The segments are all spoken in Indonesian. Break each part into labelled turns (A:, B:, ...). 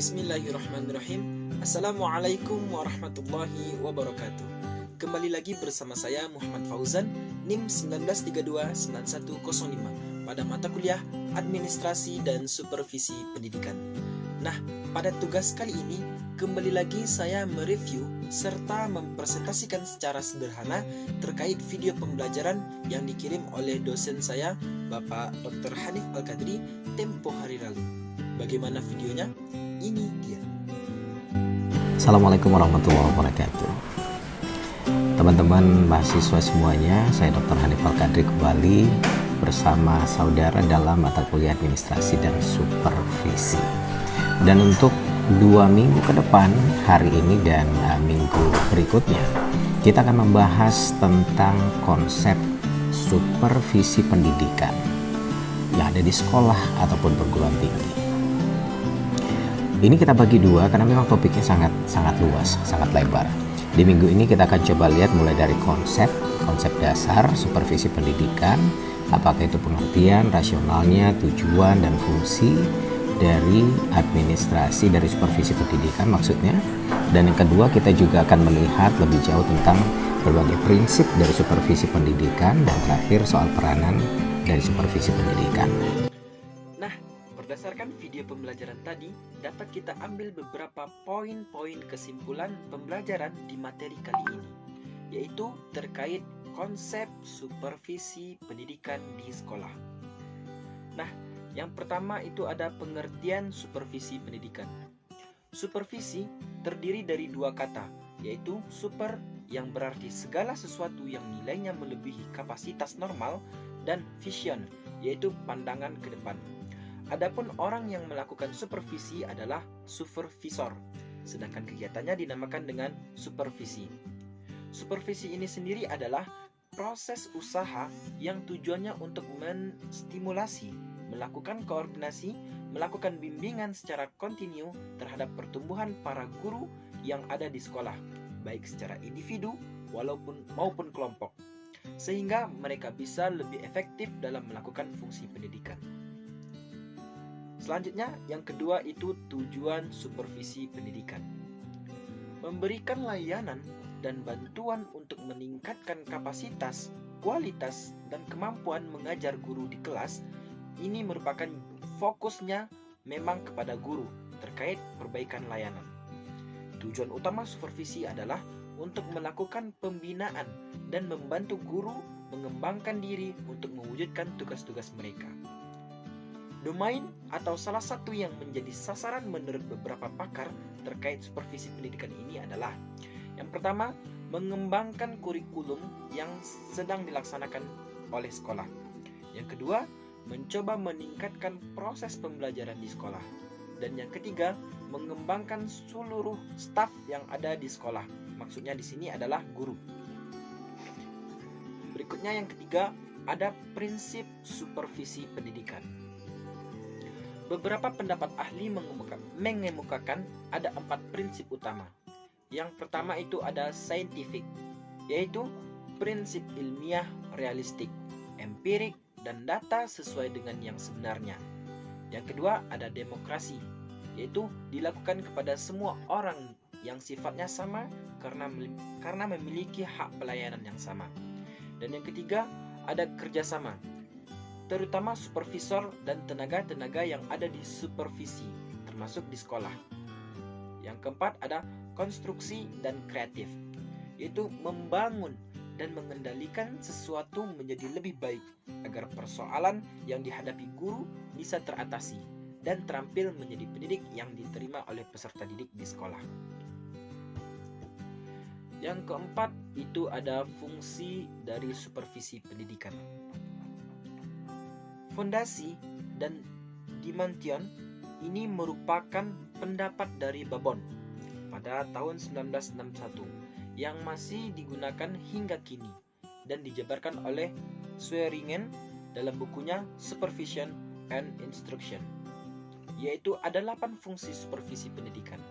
A: Bismillahirrahmanirrahim. Assalamualaikum warahmatullahi wabarakatuh. Kembali lagi bersama saya Muhammad Fauzan, NIM 19329105 pada mata kuliah Administrasi dan Supervisi Pendidikan. Nah, pada tugas kali ini kembali lagi saya mereview serta mempresentasikan secara sederhana terkait video pembelajaran yang dikirim oleh dosen saya, Bapak Dr. Hanif Al-Qadri, tempo hari lalu. Bagaimana videonya? Ini dia.
B: Assalamualaikum warahmatullahi wabarakatuh. Teman-teman mahasiswa semuanya, saya Dr. Hanif Al-Qadri kembali bersama saudara dalam mata kuliah Administrasi dan Supervisi. Dan untuk 2 minggu ke depan, hari ini dan minggu berikutnya, kita akan membahas tentang konsep supervisi pendidikan yang ada di sekolah ataupun perguruan tinggi. Ini kita bagi 2 karena memang topiknya sangat luas, sangat lebar. Di minggu ini kita akan coba lihat mulai dari konsep dasar supervisi pendidikan, apakah itu pengertian, rasionalnya, tujuan, dan fungsi dari administrasi dari supervisi pendidikan maksudnya. Dan yang kedua kita juga akan melihat lebih jauh tentang berbagai prinsip dari supervisi pendidikan, dan terakhir soal peranan dari supervisi pendidikan.
A: Berdasarkan video pembelajaran tadi, dapat kita ambil beberapa poin-poin kesimpulan pembelajaran di materi kali ini, yaitu terkait konsep supervisi pendidikan di sekolah. Nah, yang pertama itu ada pengertian supervisi pendidikan. Supervisi terdiri dari 2 kata, yaitu super yang berarti segala sesuatu yang nilainya melebihi kapasitas normal, dan vision, yaitu pandangan ke depan. Adapun orang yang melakukan supervisi adalah supervisor, sedangkan kegiatannya dinamakan dengan supervisi. Supervisi ini sendiri adalah proses usaha yang tujuannya untuk menstimulasi, melakukan koordinasi, melakukan bimbingan secara kontinu terhadap pertumbuhan para guru yang ada di sekolah, baik secara individu maupun kelompok, sehingga mereka bisa lebih efektif dalam melakukan fungsi pendidikan. Selanjutnya, yang kedua itu tujuan supervisi pendidikan. Memberikan layanan dan bantuan untuk meningkatkan kapasitas, kualitas, dan kemampuan mengajar guru di kelas. Ini merupakan fokusnya memang kepada guru terkait perbaikan layanan. Tujuan utama supervisi adalah untuk melakukan pembinaan dan membantu guru mengembangkan diri untuk mewujudkan tugas-tugas mereka. Domain atau salah satu yang menjadi sasaran menurut beberapa pakar terkait supervisi pendidikan ini adalah: yang pertama, mengembangkan kurikulum yang sedang dilaksanakan oleh sekolah. Yang kedua, mencoba meningkatkan proses pembelajaran di sekolah. Dan yang ketiga, mengembangkan seluruh staf yang ada di sekolah. Maksudnya di sini adalah guru. Berikutnya yang ketiga, ada prinsip supervisi pendidikan. Beberapa pendapat ahli mengemukakan ada 4 prinsip utama. Yang pertama itu ada scientific, yaitu prinsip ilmiah realistik, empirik, dan data sesuai dengan yang sebenarnya. Yang kedua ada demokrasi, yaitu dilakukan kepada semua orang yang sifatnya sama karena memiliki hak pelayanan yang sama. Dan yang ketiga ada kerjasama, terutama supervisor dan tenaga-tenaga yang ada di supervisi, termasuk di sekolah. Yang keempat ada konstruksi dan kreatif, yaitu membangun dan mengendalikan sesuatu menjadi lebih baik agar persoalan yang dihadapi guru bisa teratasi dan terampil menjadi pendidik yang diterima oleh peserta didik di sekolah. Yang keempat itu ada fungsi dari supervisi pendidikan. Fondasi dan dimension ini merupakan pendapat dari Babon pada tahun 1961 yang masih digunakan hingga kini dan dijabarkan oleh Swearingen dalam bukunya Supervision and Instruction, yaitu ada 8 fungsi supervisi pendidikan.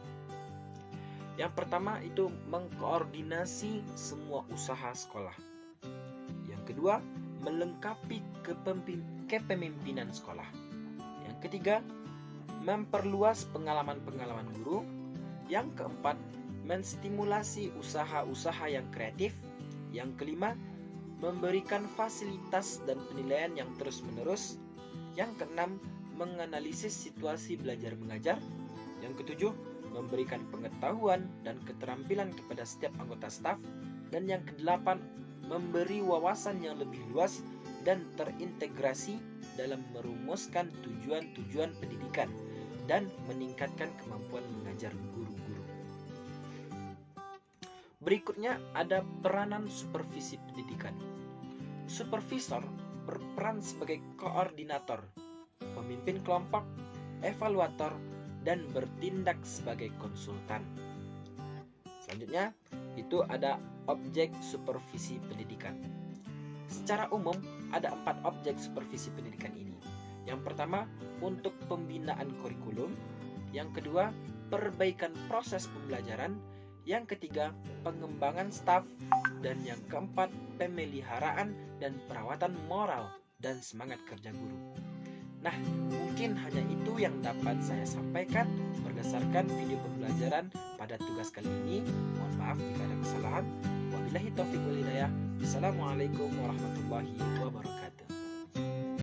A: Yang pertama itu mengkoordinasi semua usaha sekolah. Yang kedua, melengkapi kepemimpinan sekolah. Yang ketiga, memperluas pengalaman-pengalaman guru. Yang keempat, menstimulasi usaha-usaha yang kreatif. Yang kelima, memberikan fasilitas dan penilaian yang terus-menerus. Yang keenam, menganalisis situasi belajar mengajar. Yang ketujuh, memberikan pengetahuan dan keterampilan kepada setiap anggota staf. Dan yang kedelapan, memberi wawasan yang lebih luas dan terintegrasi dalam merumuskan tujuan-tujuan pendidikan dan meningkatkan kemampuan mengajar guru-guru. Berikutnya ada peranan supervisi pendidikan. Supervisor berperan sebagai koordinator, pemimpin kelompok, evaluator, dan bertindak sebagai konsultan. Selanjutnya, itu ada objek supervisi pendidikan. Secara umum, ada 4 objek supervisi pendidikan ini. Yang pertama, untuk pembinaan kurikulum. Yang kedua, perbaikan proses pembelajaran. Yang ketiga, pengembangan staf. Dan yang keempat, pemeliharaan dan perawatan moral dan semangat kerja guru. Nah, mungkin hanya itu yang dapat saya sampaikan berdasarkan video pembelajaran pada tugas kali ini. Mohon maaf jika ada kesalahan. Wabillahi taufiq wal hidayah. Assalamualaikum warahmatullahi wabarakatuh.